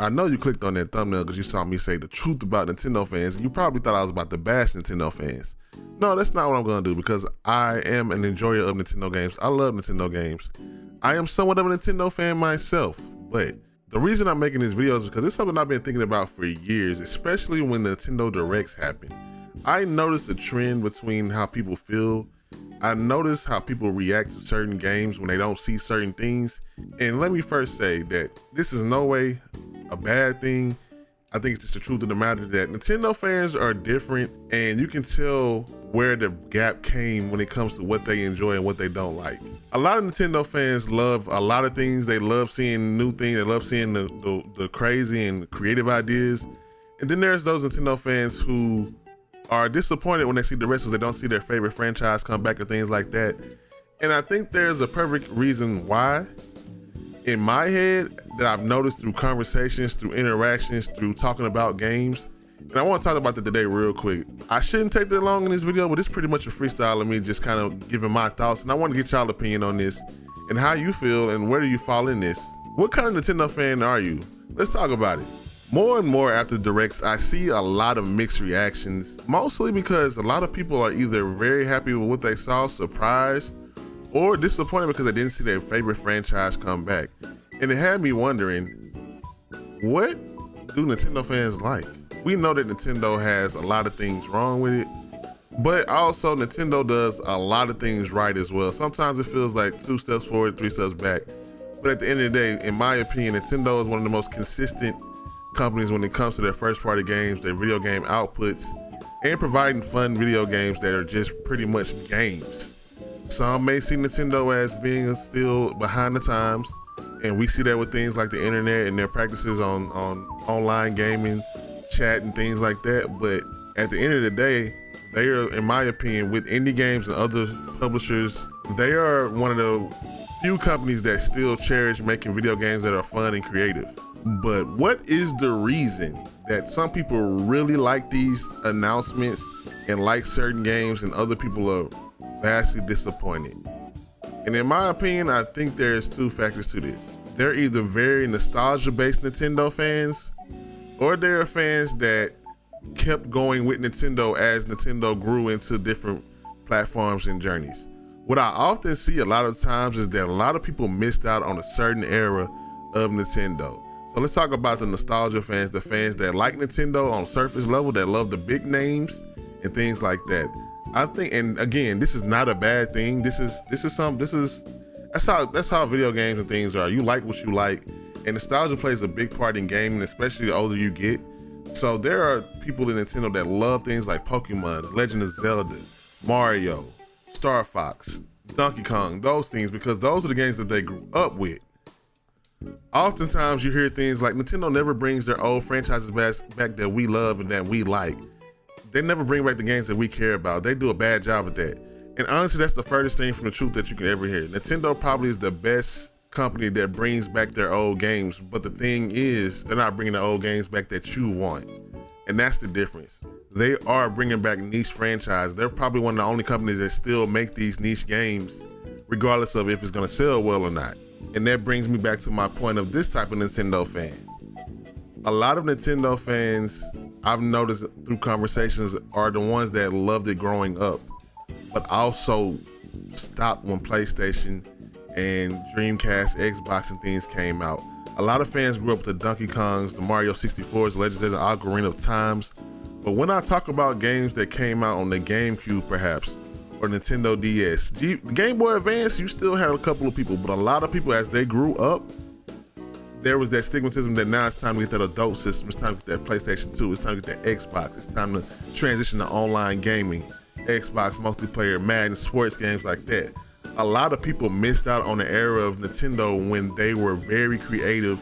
I know you clicked on that thumbnail because you saw me say the truth about Nintendo fans. You probably thought I was about to bash Nintendo fans. No, that's not what I'm going to do because I am an enjoyer of Nintendo games. I love Nintendo games. I am somewhat of a Nintendo fan myself, but the reason I'm making this video is because it's something I've been thinking about for years, especially when Nintendo Directs happen. I noticed a trend between how people feel. I notice how people react to certain games when they don't see certain things. And let me first say that this is no way a bad thing. I think it's just the truth of the matter that Nintendo fans are different, and you can tell where the gap came when it comes to what they enjoy and what they don't like. A lot of Nintendo fans love a lot of things. They love seeing new things. They love seeing the crazy and creative ideas. And then there's those Nintendo fans who are disappointed when they see the rest because they don't see their favorite franchise come back or things like that. And I think there's a perfect reason why in my head that I've noticed through conversations, through interactions, through talking about games. And I want to talk about that today real quick. I shouldn't take that long in this video, but it's pretty much a freestyle of me just kind of giving my thoughts. And I want to get y'all opinion on this and how you feel and where do you fall in this. What kind of Nintendo fan are you? Let's talk about it. More and more after Directs, I see a lot of mixed reactions, mostly because a lot of people are either very happy with what they saw, surprised, or disappointed because they didn't see their favorite franchise come back. And it had me wondering, what do Nintendo fans like? We know that Nintendo has a lot of things wrong with it, but also Nintendo does a lot of things right as well. Sometimes it feels like 2 steps forward, 3 steps back. But at the end of the day, in my opinion, Nintendo is one of the most consistent companies when it comes to their first party games, their video game outputs, and providing fun video games that are just pretty much games. Some may see Nintendo as being still behind the times, and we see that with things like the internet and their practices on online gaming, chat and things like that. But at the end of the day, they are, in my opinion, with indie games and other publishers, they are one of the few companies that still cherish making video games that are fun and creative. But what is the reason that some people really like these announcements and like certain games and other people are vastly disappointed? And in my opinion, I think there's 2 factors to this. They're either very nostalgia-based Nintendo fans, or they're fans that kept going with Nintendo as Nintendo grew into different platforms and journeys. What I often see a lot of times is that a lot of people missed out on a certain era of Nintendo. So let's talk about the nostalgia fans, the fans that like Nintendo on surface level, that love the big names and things like that. I think, and again, this is not a bad thing. That's how video games and things are. You like what you like, and nostalgia plays a big part in gaming, especially the older you get. So there are people in Nintendo that love things like Pokemon, Legend of Zelda, Mario, Star Fox, Donkey Kong, those things, because those are the games that they grew up with. Oftentimes you hear things like Nintendo never brings their old franchises back that we love and that we like. They never bring back the games that we care about. They do a bad job at that. And honestly, that's the furthest thing from the truth that you can ever hear. Nintendo probably is the best company that brings back their old games, but the thing is, they're not bringing the old games back that you want. And that's the difference. They are bringing back niche franchises. They're probably one of the only companies that still make these niche games, regardless of if it's gonna sell well or not. And that brings me back to my point of this type of Nintendo fan. A lot of Nintendo fans, I've noticed through conversations, are the ones that loved it growing up, but also stopped when PlayStation and Dreamcast, Xbox and things came out. A lot of fans grew up with the Donkey Kongs, the Mario 64s, Legend of Zelda, Ocarina of Times. But when I talk about games that came out on the GameCube perhaps, or Nintendo DS, Game Boy Advance, you still had a couple of people, but a lot of people as they grew up, there was that stigmatism that now it's time to get that adult system, it's time to get that PlayStation 2, it's time to get that Xbox, it's time to transition to online gaming, Xbox multiplayer, Madden, sports games like that. A lot of people missed out on the era of Nintendo when they were very creative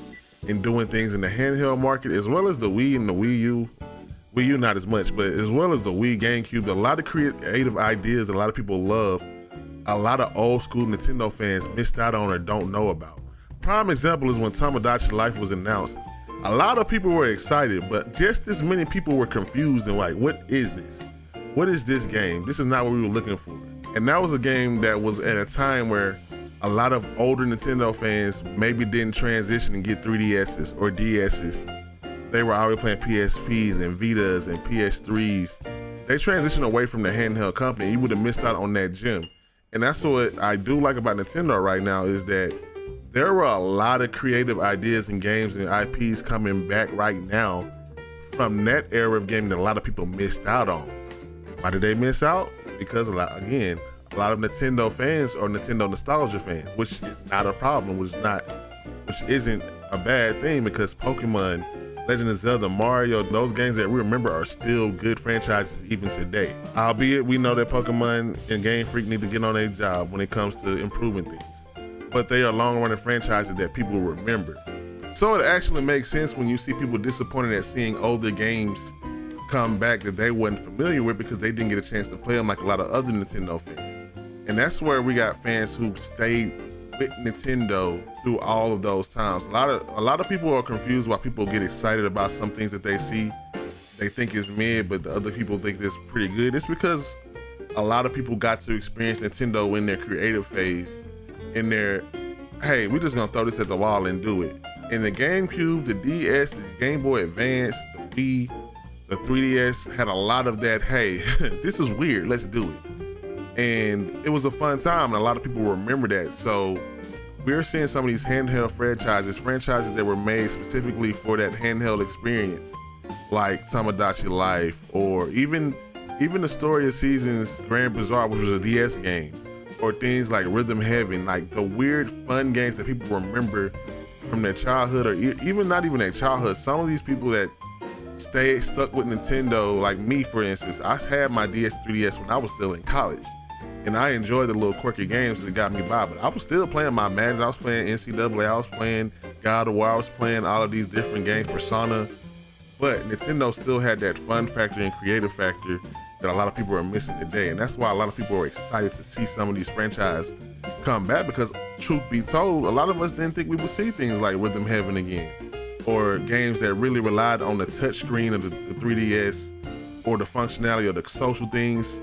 in doing things in the handheld market, as well as the Wii and the Wii U. Wii U not as much, but as well as the Wii, GameCube, a lot of creative ideas a lot of people love, a lot of old school Nintendo fans missed out on or don't know about. Prime example is when Tamagotchi Life was announced. A lot of people were excited, but just as many people were confused and like, what is this? What is this game? This is not what we were looking for. And that was a game that was at a time where a lot of older Nintendo fans maybe didn't transition and get 3DSs or DSs. They were already playing PSPs and Vitas and PS3s. They transitioned away from the handheld company. You would have missed out on that gem. And that's what I do like about Nintendo right now, is that there were a lot of creative ideas and games and IPs coming back right now from that era of gaming that a lot of people missed out on. Why did they miss out? Because a lot of Nintendo fans are Nintendo nostalgia fans, which is not a problem, which isn't a bad thing, because Pokemon, Legend of Zelda, Mario, those games that we remember are still good franchises even today. Albeit we know that Pokemon and Game Freak need to get on their job when it comes to improving things, but they are long-running franchises that people remember. So it actually makes sense when you see people disappointed at seeing older games come back that they wasn't familiar with because they didn't get a chance to play them like a lot of other Nintendo fans. And that's where we got fans who stayed with Nintendo through all of those times. A lot of people are confused why people get excited about some things that they see. They think is mid, but the other people think it's pretty good. It's because a lot of people got to experience Nintendo in their creative phase, in their, hey, we're just gonna throw this at the wall and do it. In the GameCube, the DS, the Game Boy Advance, the Wii, the 3DS had a lot of that, hey, this is weird, let's do it. And it was a fun time, and a lot of people remember that. So we're seeing some of these handheld franchises that were made specifically for that handheld experience, like Tamagotchi Life, or even the Story of Seasons Grand Bazaar, which was a DS game, or things like Rhythm Heaven, like the weird fun games that people remember from their childhood, or even not even their childhood. Some of these people that stuck with Nintendo, like me for instance, I had my DS 3DS when I was still in college, and I enjoyed the little quirky games that got me by, but I was still playing my Madden, I was playing NCAA, I was playing God of War, I was playing all of these different games, Persona, but Nintendo still had that fun factor and creative factor that a lot of people are missing today. And that's why a lot of people are excited to see some of these franchises come back, because truth be told, a lot of us didn't think we would see things like Rhythm Heaven again, or games that really relied on the touch screen of the 3DS or the functionality of the social things.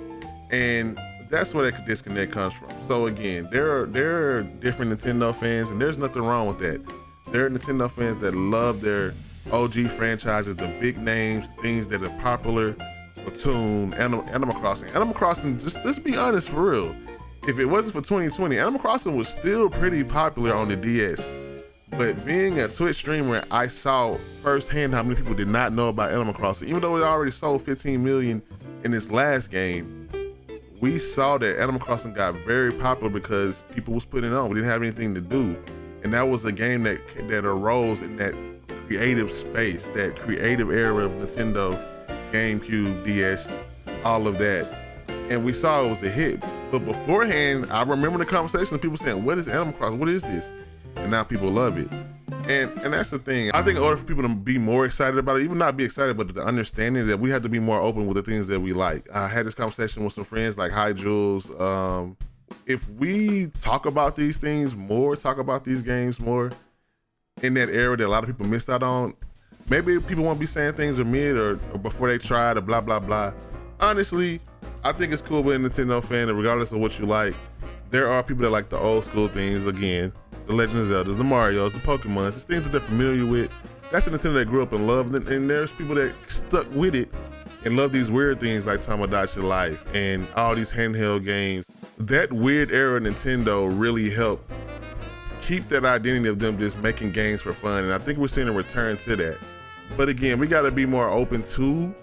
And that's where that disconnect comes from. So again, there are different Nintendo fans, and there's nothing wrong with that. There are Nintendo fans that love their OG franchises, the big names, things that are popular, Splatoon, Animal Crossing. Animal Crossing, just be honest for real, if it wasn't for 2020, Animal Crossing was still pretty popular on the DS. But being a Twitch streamer, I saw firsthand how many people did not know about Animal Crossing. Even though it already sold 15 million in its last game, we saw that Animal Crossing got very popular because people was putting it on. We didn't have anything to do. And that was a game that arose in that creative space, that creative era of Nintendo, GameCube, DS, all of that. And we saw it was a hit. But beforehand, I remember the conversation of people saying, what is Animal Crossing? What is this? And now people love it. And that's the thing. I think in order for people to be more excited about it, even not be excited, but the understanding that we have to be more open with the things that we like. I had this conversation with some friends like Hi Jules. If we talk about these things more, talk about these games more in that era that a lot of people missed out on, maybe people won't be saying things are mid or before they try to blah, blah, blah. Honestly, I think it's cool being a Nintendo fan that regardless of what you like, there are people that like the old school things again. The Legend of Zelda, the Marios, the Pokemons, the things that they're familiar with. That's a Nintendo that grew up and loved it. And there's people that stuck with it and love these weird things like Tamagotchi Life and all these handheld games. That weird era Nintendo really helped keep that identity of them just making games for fun. And I think we're seeing a return to that. But again, we gotta be more open to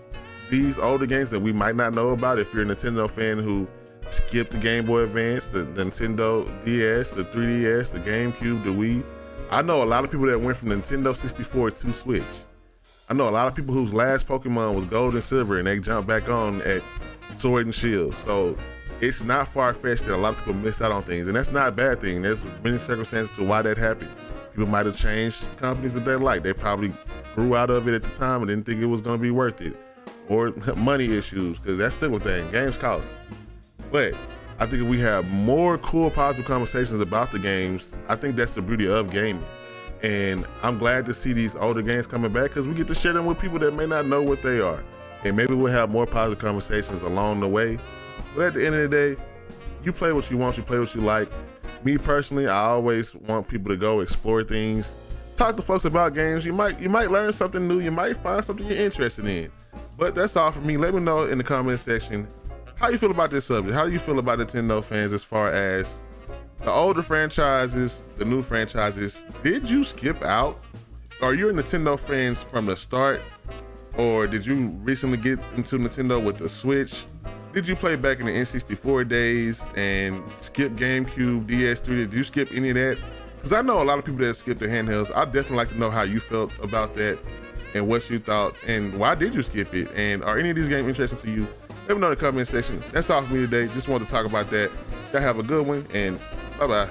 these older games that we might not know about. If you're a Nintendo fan who skipped the Game Boy Advance, the Nintendo DS, the 3DS, the GameCube, the Wii. I know a lot of people that went from Nintendo 64 to Switch. I know a lot of people whose last Pokemon was Gold and Silver and they jumped back on at Sword and Shield. So it's not far-fetched that a lot of people miss out on things, and that's not a bad thing. There's many circumstances to why that happened. People might have changed companies that they like. They probably grew out of it at the time and didn't think it was gonna be worth it. Or money issues, because that's still a thing. Games cost. But I think if we have more cool, positive conversations about the games, I think that's the beauty of gaming. And I'm glad to see these older games coming back because we get to share them with people that may not know what they are. And maybe we'll have more positive conversations along the way. But at the end of the day, you play what you want, you play what you like. Me personally, I always want people to go explore things, talk to folks about games. You might learn something new. You might find something you're interested in. But that's all for me. Let me know in the comment section how you feel about this subject. How do you feel about Nintendo fans as far as the older franchises, the new franchises? Did you skip out? Are you a Nintendo fans from the start? Or did you recently get into Nintendo with the Switch? Did you play back in the N64 days and skip GameCube, DS3? Did you skip any of that? Because I know a lot of people that skip the handhelds. I'd definitely like to know how you felt about that and what you thought and why did you skip it? And are any of these games interesting to you? Let me know in the comment section. That's all for me today. Just wanted to talk about that. Y'all have a good one and bye-bye.